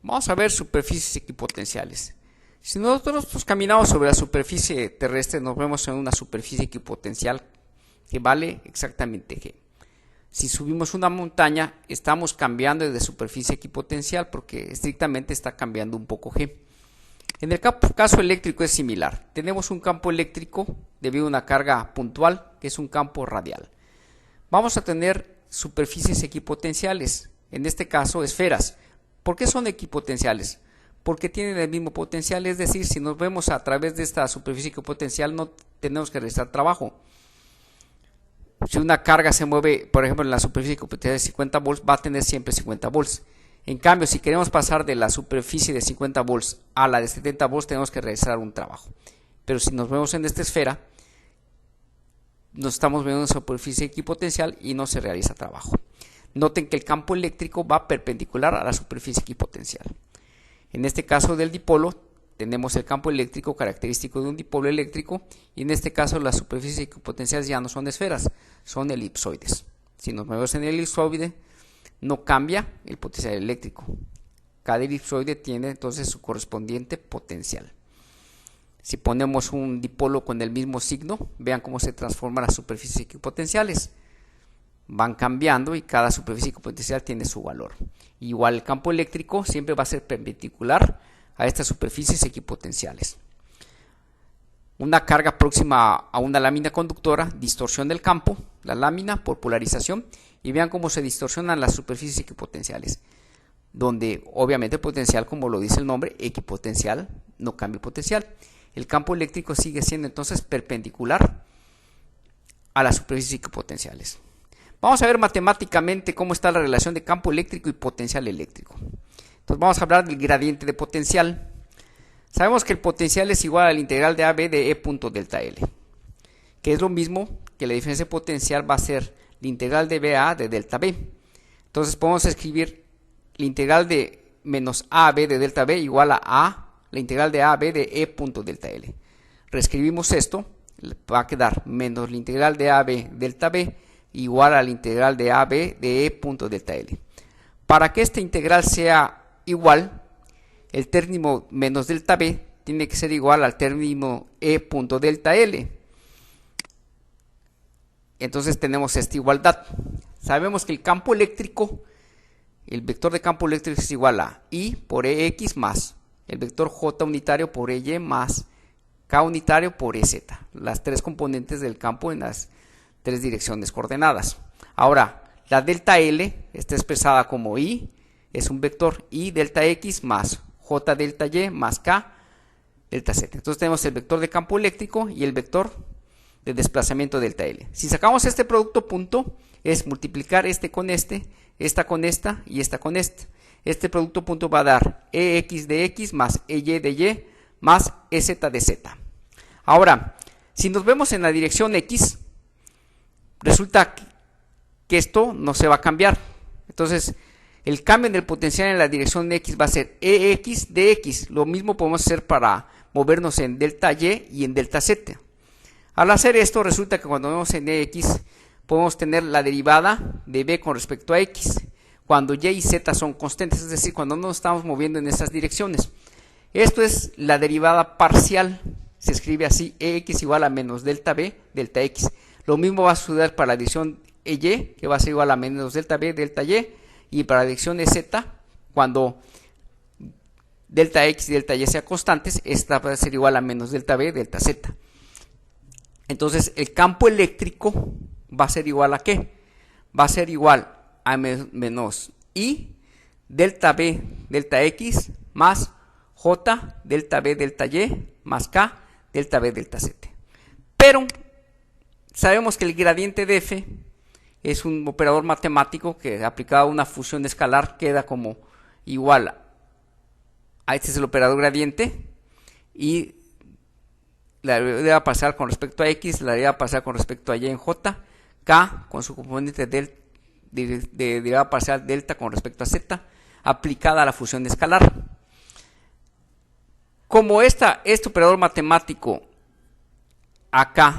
Vamos a ver superficies equipotenciales. Si nosotros caminamos sobre la superficie terrestre, nos vemos en una superficie equipotencial que vale exactamente G. Si subimos una montaña, estamos cambiando de superficie equipotencial porque estrictamente está cambiando un poco G. En el caso eléctrico es similar. Tenemos un campo eléctrico debido a una carga puntual, que es un campo radial. Vamos a tener superficies equipotenciales, en este caso esferas. ¿Por qué son equipotenciales? Porque tienen el mismo potencial, es decir, si nos vemos a través de esta superficie equipotencial no tenemos que realizar trabajo. Si una carga se mueve, por ejemplo, en la superficie equipotencial de 50 volts, va a tener siempre 50 volts. En cambio, si queremos pasar de la superficie de 50 volts a la de 70 volts, tenemos que realizar un trabajo. Pero si nos vemos en esta esfera, nos estamos viendo en una superficie equipotencial y no se realiza trabajo. Noten que el campo eléctrico va perpendicular a la superficie equipotencial. En este caso del dipolo, tenemos el campo eléctrico característico de un dipolo eléctrico y en este caso las superficies equipotenciales ya no son esferas, son elipsoides. Si nos movemos en el elipsoide, no cambia el potencial eléctrico. Cada elipsoide tiene entonces su correspondiente potencial. Si ponemos un dipolo con el mismo signo, vean cómo se transforman las superficies equipotenciales. Van cambiando y cada superficie equipotencial tiene su valor. Igual el campo eléctrico siempre va a ser perpendicular a estas superficies equipotenciales. Una carga próxima a una lámina conductora distorsiona el campo, la lámina por polarización, y vean cómo se distorsionan las superficies equipotenciales, donde obviamente el potencial, como lo dice el nombre, equipotencial, no cambia el potencial. El campo eléctrico sigue siendo entonces perpendicular a las superficies equipotenciales. Vamos a ver matemáticamente cómo está la relación de campo eléctrico y potencial eléctrico. Entonces vamos a hablar del gradiente de potencial. Sabemos que el potencial es igual al integral de AB de E punto delta L, que es lo mismo que la diferencia de potencial va a ser la integral de BA de delta B. Entonces podemos escribir la integral de menos AB de delta B igual a la integral de AB de E punto delta L. Reescribimos esto, va a quedar menos la integral de AB delta B igual a la integral de AB de E punto delta L. Para que esta integral sea igual, el término menos delta B tiene que ser igual al término E punto delta L. Entonces tenemos esta igualdad. Sabemos que el campo eléctrico, el vector de campo eléctrico es igual a I por EX más el vector J unitario por EY más K unitario por EZ. Las tres componentes del campo en las tres direcciones coordenadas. Ahora, la delta L está expresada como I, es un vector I delta X más J delta Y más K delta Z. Entonces tenemos el vector de campo eléctrico y el vector de desplazamiento delta L. Si sacamos este producto punto, es multiplicar este con este, esta con esta y esta con esta. Este producto punto va a dar EX de X más EY de Y más EZ de Z. Ahora, si nos vemos en la dirección X, resulta que esto no se va a cambiar. Entonces, el cambio en el potencial en la dirección X va a ser EX de X. Lo mismo podemos hacer para movernos en delta Y y en delta Z. Al hacer esto, resulta que cuando vemos en EX, podemos tener la derivada de B con respecto a X, cuando Y y Z son constantes, es decir, cuando no nos estamos moviendo en esas direcciones. Esto es la derivada parcial, se escribe así, EX igual a menos delta B, delta X. Lo mismo va a suceder para la dirección EY, que va a ser igual a menos delta B, delta Y, y para la dirección EZ, cuando delta X y delta Y sean constantes, esta va a ser igual a menos delta B, delta Z. Entonces, el campo eléctrico va a ser igual a ¿qué? Va a ser igual a menos I delta B, delta X más J delta B, delta Y más K delta B, delta Z. Pero sabemos que el gradiente de F es un operador matemático que aplicado a una función escalar queda como igual a este es el operador gradiente y la derivada parcial con respecto a X, la derivada parcial con respecto a Y en J, K con su componente de derivada parcial delta con respecto a Z aplicada a la función escalar. Como este operador matemático acá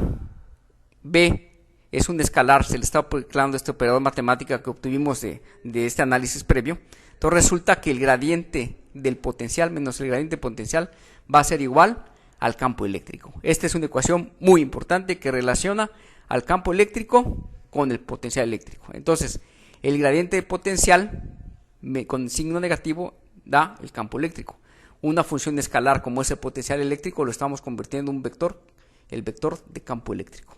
B es un escalar, se le está aplicando este operador matemático que obtuvimos de este análisis previo, entonces resulta que el gradiente del potencial menos el gradiente potencial va a ser igual al campo eléctrico. Esta es una ecuación muy importante que relaciona al campo eléctrico con el potencial eléctrico. Entonces, el gradiente de potencial con signo negativo da el campo eléctrico. Una función escalar como es el potencial eléctrico lo estamos convirtiendo en un vector, el vector de campo eléctrico.